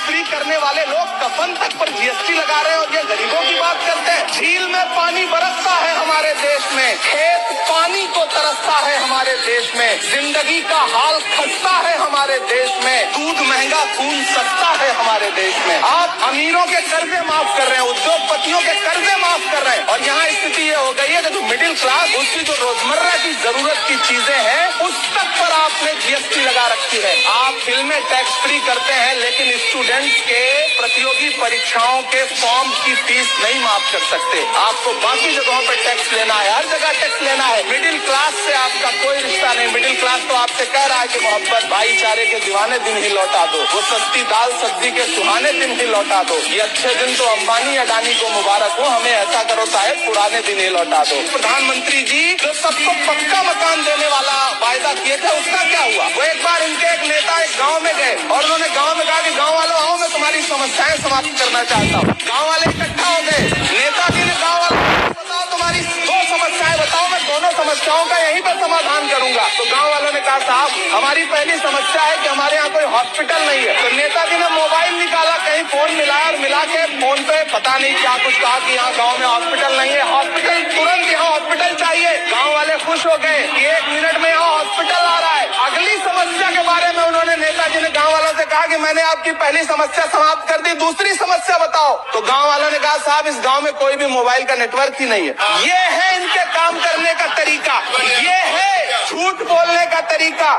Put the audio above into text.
Free करने वाले लोग कफन तक पर जीएसटी लगा रहे हैं और ये गरीबों की बात करते हैं। झील में पानी बरसता है हमारे देश में, खेत पानी को तरसता है हमारे देश में, जिंदगी का हाल खस्ता है हमारे देश में, दूध महंगा खून सस्ता है हमारे देश में। आप अमीरों के कर्जे माफ कर रहे हैं, उद्योगपतियों के कर्जे माफ कर रहे हैं और यहाँ स्थिति ये हो गई है कि जो मिडिल क्लास, उसकी जो रोजमर्रा की जरूरत की चीजें हैं उस तक पर आपने जीएसटी लगा रखी है। आप फिल्में टैक्स फ्री करते हैं लेकिन स्टूडेंट्स के प्रतियोगी परीक्षाओं के फॉर्म की फीस नहीं माफ कर सकते। आपको बाकी जगहों पर टैक्स लेना है, हर जगह टैक्स लेना है। मिडिल क्लास से आपका कोई रिश्ता नहीं। मिडिल क्लास तो आपसे कह रहा है कि मोहब्बत भाईचारे के दीवाने दिन ही लौटा दो, वो सस्ती दाल सब्जी के सुहाने दिन ही लौटा दो। ये अच्छे दिन तो अंबानी अडानी को मुबारक हो, हमें ऐसा करो साहब पुराने दिन ही लौटा दो। प्रधानमंत्री जी जो सबको पक्का मकान देने वाला वायदा किए थे उसका क्या हुआ? वो एक बार उनके एक नेता एक गाँव में गए और उन्होंने गाँव में कहा कि गाँव वालों आओ, मैं तुम्हारी समस्याएं समाप्त करना चाहता हूँ। गाँव वाले इकट्ठा हो गए, नेताजी ने गाँव वालों बताओ तुम्हारी दो समस्याएं बताओ, मैं दोनों समस्याओं का यहीं पर समाधान करूंगा। तो गाँव वालों ने कहा साहब हमारी पहली समस्या है कि हमारे यहाँ कोई हॉस्पिटल नहीं है। तो नेताजी ने मोबाइल निकाला, कहीं फोन मिलाया और मिला के फोन पे पता नहीं क्या कुछ कहा कि यहाँ गाँव में हॉस्पिटल नहीं है, हॉस्पिटल तुरंत यहाँ हॉस्पिटल चाहिए। गाँव वाले खुश हो गए कि 1 मिनट में यहाँ हॉस्पिटल आ रहा है। अगली समस्या के बारे में उन्होंने नेताजी ने गाँव वालों से कहा कि मैंने आपकी पहली समस्या समाप्त कर दी, दूसरी समस्या बताओ। तो गाँव वालों ने कहा साहब इस गाँव में कोई भी मोबाइल का नेटवर्क ही नहीं है। ये है इनके काम करने का तरीका, ये है झूठ बोलने का तरीका।